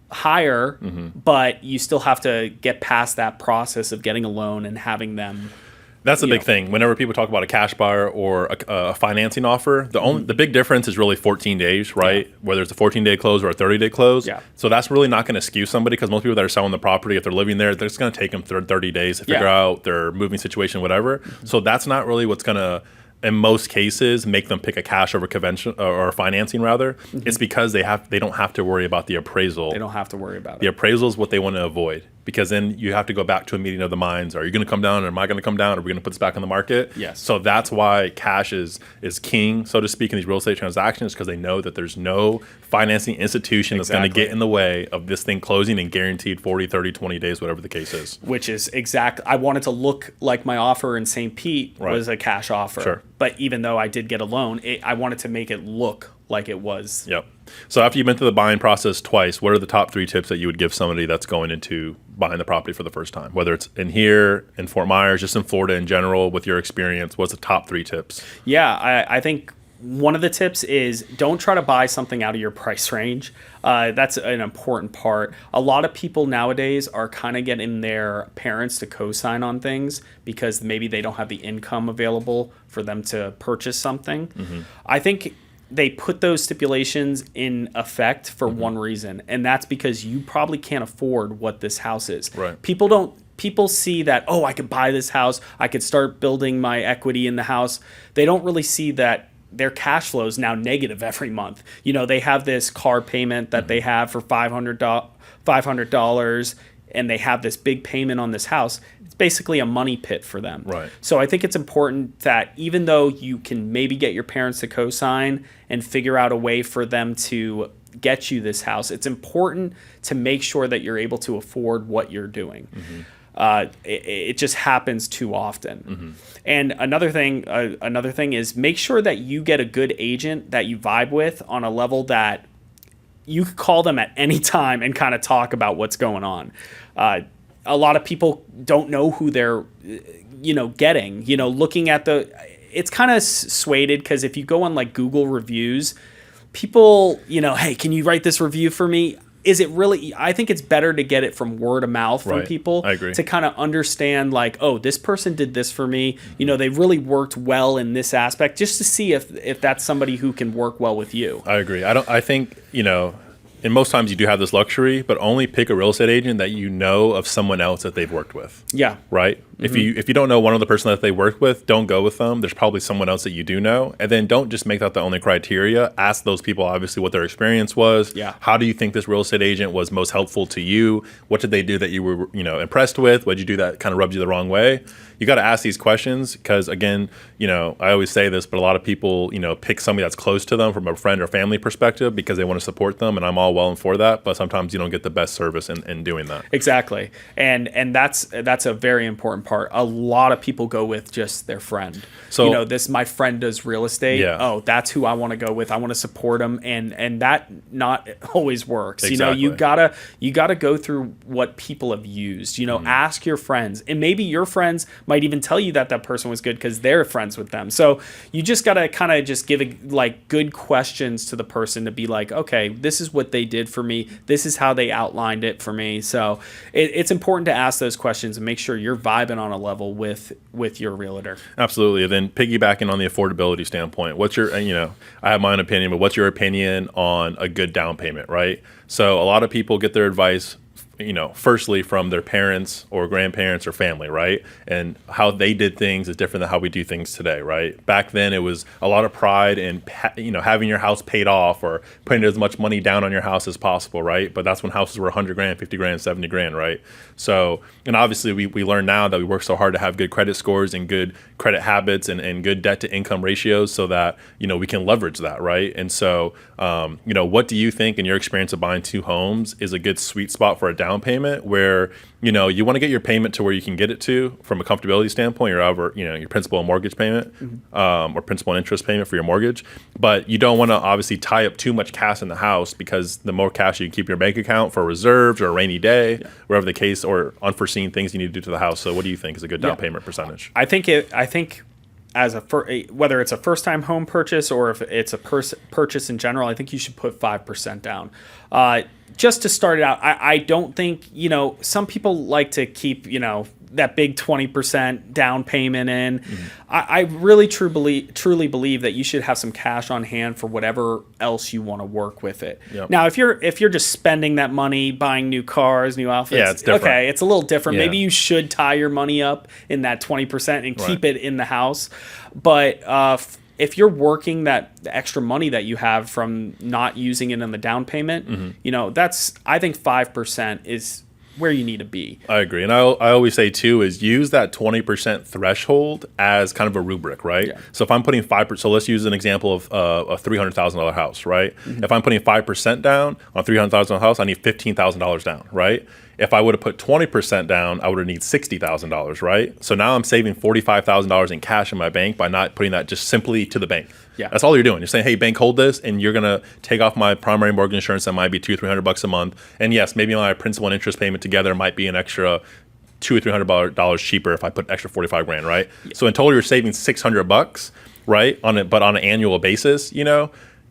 higher, but you still have to get past that process of getting a loan and having them That's the you big know. thing. Whenever people talk about a cash buyer or a financing offer, the big difference is really 14 days, right? Yeah. Whether it's a 14-day close or a 30-day close. Yeah. So that's really not going to skew somebody, because most people that are selling the property, if they're living there, it's going to take them 30 days to figure out their moving situation, whatever. So that's not really what's going to, in most cases, make them pick a cash over convention or financing rather. It's because they don't have to worry about the appraisal. They don't have to worry about The it. appraisal is what they want to avoid, because then you have to go back to a meeting of the minds. Are you going to come down? Or am I going to come down? Are we going to put this back on the market? Yes. So that's why cash is king, so to speak, in these real estate transactions, because they know that there's no financing institution that's going to Exactly. get in the way of this thing closing and guaranteed 40, 30, 20 days, whatever the case is. Which is I wanted to look like my offer in St. Pete was a cash offer. Sure. But even though I did get a loan, I wanted to make it look like it was. Yep. So after you've been through the buying process twice, what are the top 3 tips that you would give somebody that's going into buying the property for the first time? Whether it's in here, in Fort Myers, just in Florida in general, with your experience, what's the top 3 tips? Yeah, I think one of the tips is don't try to buy something out of your price range. That's an important part. A lot of people nowadays are kind of getting their parents to co-sign on things because maybe they don't have the income available for them to purchase something. I think they put those stipulations in effect for one reason, and that's because you probably can't afford what this house is. Right. People see that, oh, I could buy this house, I could start building my equity in the house. They don't really see that their cash flow is now negative every month. You know, they have this car payment that they have for $500, and they have this big payment on this house. It's basically a money pit for them. Right. So I think it's important that even though you can maybe get your parents to co-sign and figure out a way for them to get you this house, it's important to make sure that you're able to afford what you're doing. It just happens too often. And another thing is make sure that you get a good agent that you vibe with on a level that you could call them at any time and kind of talk about what's going on. A lot of people don't know who they're, getting. Looking at it's kind of swayed because if you go on like Google reviews, people, hey, can you write this review for me? Is it really? I think it's better to get it from word of mouth from people. I agree. To kind of understand, like, oh, this person did this for me. They really worked well in this aspect, just to see if that's somebody who can work well with you. I agree. I think, and most times you do have this luxury, but only pick a real estate agent that you know of someone else that they've worked with. Yeah. Right? If you don't know one other person that they work with, don't go with them. There's probably someone else that you do know. And then don't just make that the only criteria. Ask those people, obviously, what their experience was. Yeah. How do you think this real estate agent was most helpful to you? What did they do that you were, impressed with? What did you do that kind of rubbed you the wrong way? You got to ask these questions because, again, I always say this, but a lot of people, pick somebody that's close to them from a friend or family perspective because they want to support them. And I'm all well and for that. But sometimes you don't get the best service in doing that. Exactly. And that's a very important part. A lot of people go with just their friend. So, my friend does real estate. Yeah. Oh, that's who I want to go with. I want to support them. And that not always works. Exactly. You gotta go through what people have used. Ask your friends. And maybe your friends might even tell you that person was good because they're friends with them. So you just got to kind of just give good questions to the person to be like, okay, this is what they did for me. This is how they outlined it for me. So it's important to ask those questions and make sure you're vibing on a level with your realtor. Absolutely. And then piggybacking on the affordability standpoint, what's your, I have my own opinion, but what's your opinion on a good down payment, right? So a lot of people get their advice firstly from their parents or grandparents or family, right? And how they did things is different than how we do things today, right? Back then, it was a lot of pride in, having your house paid off or putting as much money down on your house as possible, right? But that's when houses were 100 grand, 50 grand, 70 grand, right? So, and obviously we learn now that we work so hard to have good credit scores and good credit habits and good debt to income ratios so that, we can leverage that, right? And so, what do you think in your experience of buying 2 homes is a good sweet spot for a down payment where, you want to get your payment to where you can get it to from a comfortability standpoint, or your principal and mortgage payment, or principal and interest payment for your mortgage. But you don't want to obviously tie up too much cash in the house because the more cash you keep in your bank account for reserves or a rainy day, wherever the case, or unforeseen things you need to do to the house. So what do you think is a good down payment percentage? I think as whether it's a first-time home purchase or if it's a purchase in general, I think you should put 5% down. Just to start it out, I don't think, some people like to keep, that big 20% down payment in. I really truly believe that you should have some cash on hand for whatever else you want to work with it. Yep. Now, if you're just spending that money buying new cars, new outfits, Yeah, it's different. okay, it's a little different. Yeah. Maybe you should tie your money up in that 20% and keep it in the house. But if you're working the extra money that you have from not using it in the down payment, I think 5% is where you need to be. I agree. And I always say too is use that 20% threshold as kind of a rubric, right? Yeah. So if I'm putting 5%, so let's use an example of a $300,000 house, right? If I'm putting 5% down on a $300,000 house, I need $15,000 down, right? If I would have put 20% down, I would have need $60,000, right? So now I'm saving $45,000 in cash in my bank by not putting that just simply to the bank. Yeah. That's all you're doing. You're saying, hey, bank, hold this, and you're going to take off my primary mortgage insurance that might be $200-300 a month. And yes, maybe my principal and interest payment together might be an extra $200 or $300 cheaper if I put extra $45,000, right? Yeah. So in total, you're saving $600, right? But on an annual basis,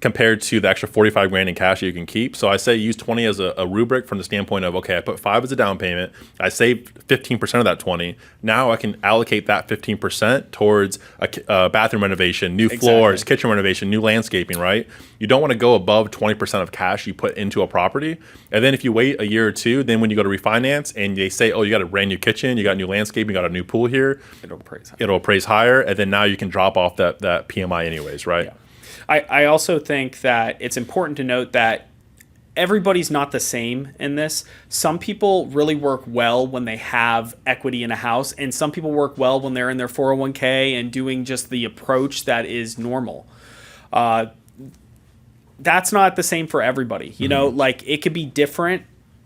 compared to the extra $45,000 in cash that you can keep. So I say use 20 as a rubric from the standpoint of, okay, I put 5 as a down payment. I saved 15% of that 20. Now I can allocate that 15% towards a bathroom renovation, new floors, kitchen renovation, new landscaping, right? You don't want to go above 20% of cash you put into a property. And then if you wait a year or two, then when you go to refinance and they say, oh, you got a brand new kitchen, you got new landscaping, you got a new pool here, it'll appraise higher. And then now you can drop off that PMI anyways, right? Yeah. I also think that it's important to note that everybody's not the same in this. Some people really work well when they have equity in a house, and some people work well when they're in their 401k and doing just the approach that is normal. That's not the same for everybody. Like it could be different,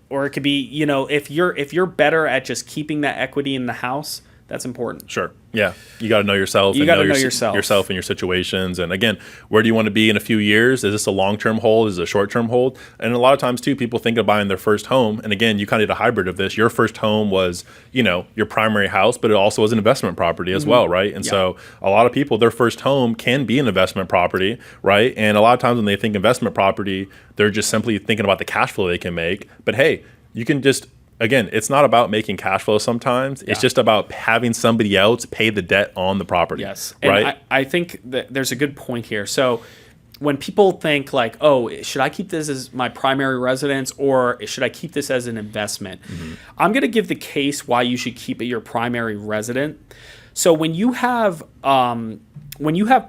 or it could be, if you're better at just keeping that equity in the house, that's important. Sure. Yeah. You got to know yourself. You got to know yourself and your situations. And again, where do you want to be in a few years? Is this a long-term hold? Is it a short-term hold? And a lot of times too, people think of buying their first home. And again, you kind of did a hybrid of this. Your first home was, your primary house, but it also was an investment property as well, right? And so a lot of people, their first home can be an investment property, right? And a lot of times when they think investment property, they're just simply thinking about the cash flow they can make. But hey, you can just, again, it's not about making cash flow sometimes. It's just about having somebody else pay the debt on the property. Yes. Right? And I think that there's a good point here. So when people think like, oh, should I keep this as my primary residence or should I keep this as an investment? I'm going to give the case why you should keep it your primary resident. So when you have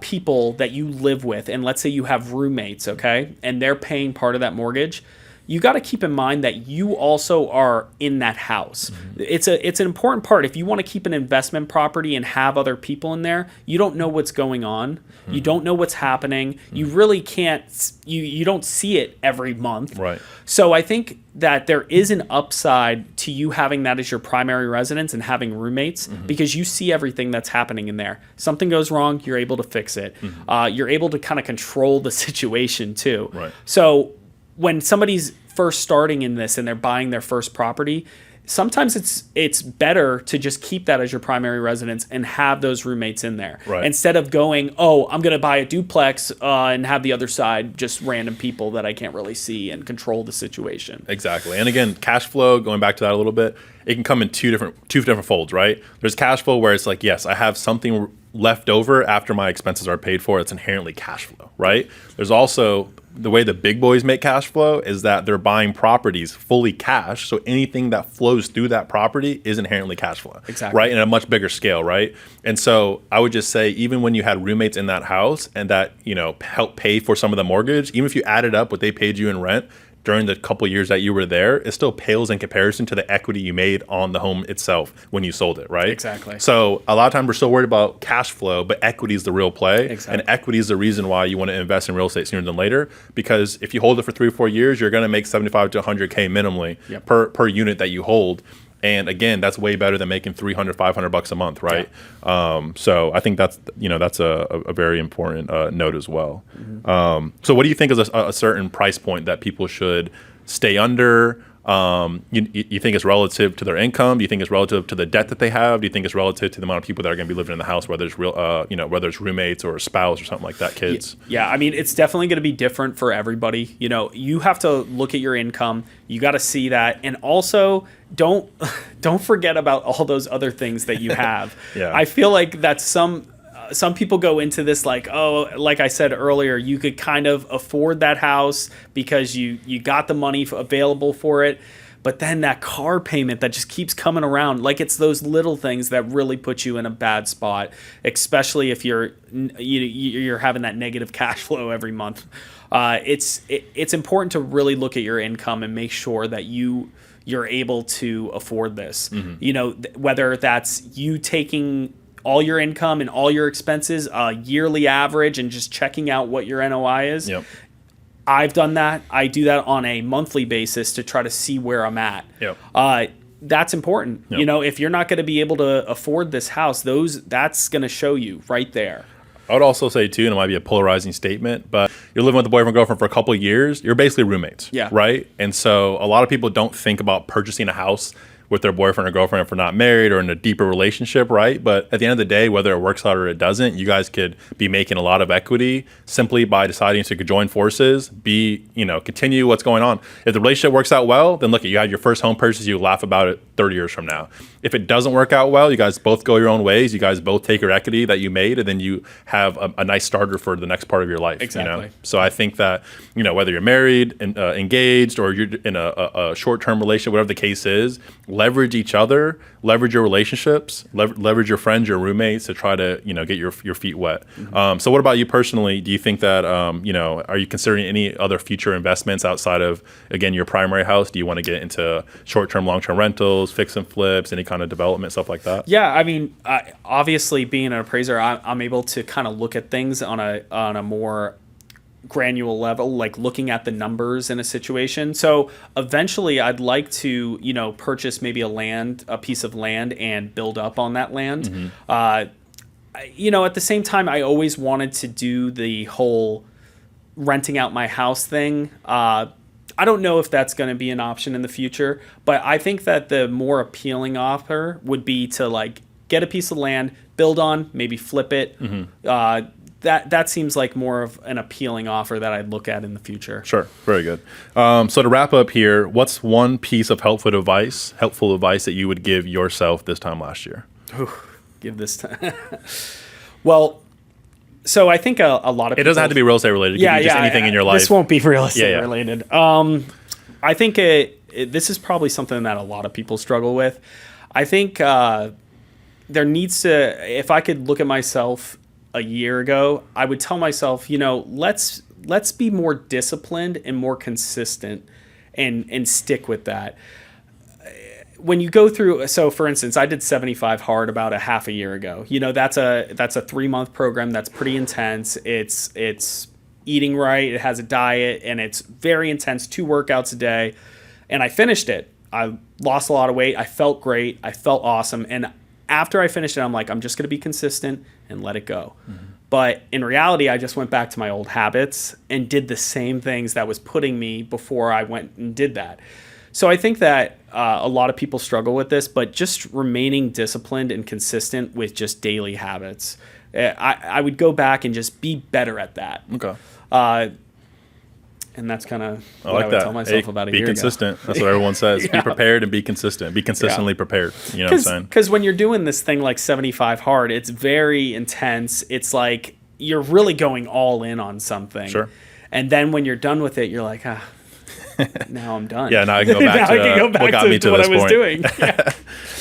people that you live with, and let's say you have roommates, okay, and they're paying part of that mortgage, you got to keep in mind that you also are in that house. It's an important part. If you want to keep an investment property and have other people in there, you don't know what's going on. You don't know what's happening. You really can't, you don't see it every month. Right. So I think that there is an upside to you having that as your primary residence and having roommates because you see everything that's happening in there. Something goes wrong, you're able to fix it. You're able to kind of control the situation too. Right. So when somebody's first starting in this and they're buying their first property, sometimes it's better to just keep that as your primary residence and have those roommates in there. Right. Instead of going, oh, I'm going to buy a duplex and have the other side just random people that I can't really see and control the situation. Exactly. And again, cash flow, going back to that a little bit, it can come in two different folds, right? There's cash flow where it's like, yes, I have something left over after my expenses are paid for. It's inherently cash flow, right? There's also the way the big boys make cash flow is that they're buying properties fully cash. So anything that flows through that property is inherently cash flow. Exactly. Right? And at a much bigger scale, right? And so I would just say, even when you had roommates in that house and that, help pay for some of the mortgage, even if you added up what they paid you in rent during the couple years that you were there, it still pales in comparison to the equity you made on the home itself when you sold it, right? Exactly. So a lot of times we're still worried about cash flow, but equity is the real play. Exactly. And equity is the reason why you want to invest in real estate sooner than later, because if you hold it for 3 or 4 years, you're going to make 75 to 100K minimally per unit that you hold. And again, that's way better than making $300, $500 a month, right? Yeah. So I think that's a very important note as well. So what do you think is a certain price point that people should stay under, you think it's relative to their income? Do you think it's relative to the debt that they have? Do you think it's relative to the amount of people that are going to be living in the house, whether it's whether it's roommates or a spouse or something like that, kids? Yeah, I mean, it's definitely going to be different for everybody. You have to look at your income. You got to see that, and also don't forget about all those other things that you have. Yeah. I feel like that's some people go into this like, oh, like I said earlier, you could kind of afford that house because you got the money available for it. But then that car payment that just keeps coming around, like it's those little things that really put you in a bad spot, especially if you're having that negative cash flow every month. It's important to really look at your income and make sure that you're able to afford this. Whether that's you taking all your income and all your expenses, yearly average, and just checking out what your NOI is. Yep. I've done that. I do that on a monthly basis to try to see where I'm at. Yep. That's important. Yep. If you're not going to be able to afford this house, that's going to show you right there. I would also say, too, and it might be a polarizing statement, but you're living with a boyfriend, girlfriend for a couple of years, you're basically roommates. Yeah. Right? And so a lot of people don't think about purchasing a house with their boyfriend or girlfriend if they're not married or in a deeper relationship, right? But at the end of the day, whether it works out or it doesn't, you guys could be making a lot of equity simply by deciding to join forces, continue what's going on. If the relationship works out well, then look, you had your first home purchase, you laugh about it 30 years from now. If it doesn't work out well, you guys both go your own ways, you guys both take your equity that you made, and then you have a nice starter for the next part of your life. Exactly. So I think that, whether you're married, and engaged, or you're in a short-term relationship, whatever the case is, leverage each other, leverage your relationships, leverage your friends, your roommates to try to, get your feet wet. Mm-hmm. So what about you personally? Do you think that, are you considering any other future investments outside of, again, your primary house? Do you want to get into short-term, long-term rentals, fix and flips, any kind of development, stuff like that? Yeah, I mean, obviously being an appraiser, I'm able to kind of look at things on a more granular level, like looking at the numbers in a situation. So eventually I'd like to, purchase maybe a piece of land and build up on that land. Mm-hmm. At the same time, I always wanted to do the whole renting out my house thing. I don't know if that's going to be an option in the future, but I think that the more appealing offer would be to get a piece of land, build on, maybe flip it. Mm-hmm. That seems like more of an appealing offer that I'd look at in the future. Sure. Very good. So to wrap up here, what's one piece of helpful advice that you would give yourself this time last year? Give this time. Well, so I think a lot of people... It doesn't have to be real estate related. It could be just anything in your life. This won't be real estate related. I think this is probably something that a lot of people struggle with. I think there needs to... If I could look at myself a year ago, I would tell myself, let's be more disciplined and more consistent and stick with that. When you go through, so for instance, I did 75 hard about a half a year ago. That's a 3-month program that's pretty intense. It's eating right, it has a diet, and it's very intense, 2 workouts a day. And I finished it. I lost a lot of weight. I felt great. I felt awesome. And after I finished it, I'm like, I'm just going to be consistent and let it go. Mm-hmm. But in reality, I just went back to my old habits and did the same things that was putting me before I went and did that. So I think that a lot of people struggle with this, but just remaining disciplined and consistent with just daily habits. I would go back and just be better at that. Okay. And that's kind of what I would tell myself about a year ago. Be consistent. That's what everyone says. Yeah. Be prepared and be consistent. Be consistently prepared. You know what I'm saying? Because when you're doing this thing like 75 hard, it's very intense. It's like you're really going all in on something. Sure. And then when you're done with it, you're like, now I'm done. Yeah, now I can go back to what got me to what this I was point. doing. Yeah.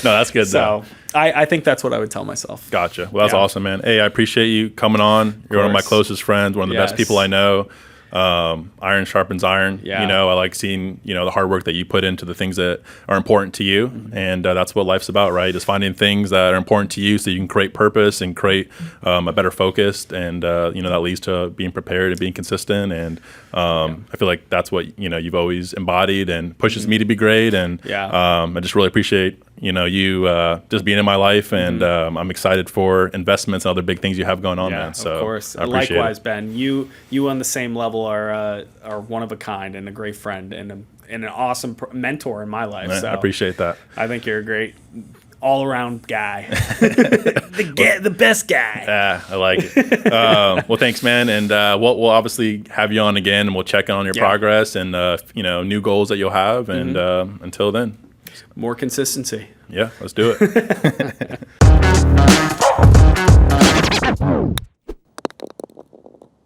No, that's good. So I think that's what I would tell myself. Gotcha. Well, that's awesome, man. Hey, I appreciate you coming on. You're one of my closest friends, one of the best people I know. Iron sharpens iron. Yeah. I like seeing, the hard work that you put into the things that are important to you. Mm-hmm. And that's what life's about, right? Just finding things that are important to you so you can create purpose and create a better focus. And, that leads to being prepared and being consistent. And I feel like that's what, you've always embodied and pushes me to be great. And I just really appreciate, you just being in my life. And I'm excited for investments and other big things you have going on, man. So of course. I appreciate Likewise, it. Ben, you on the same level are one of a kind and a great friend, and and an awesome mentor in my life. So I appreciate that. I think you're a great all-around guy, the best guy. Yeah, I like it. Well, thanks, man, and we'll obviously have you on again, and we'll check in on your progress and new goals that you'll have. And until then, more consistency. Yeah, let's do it.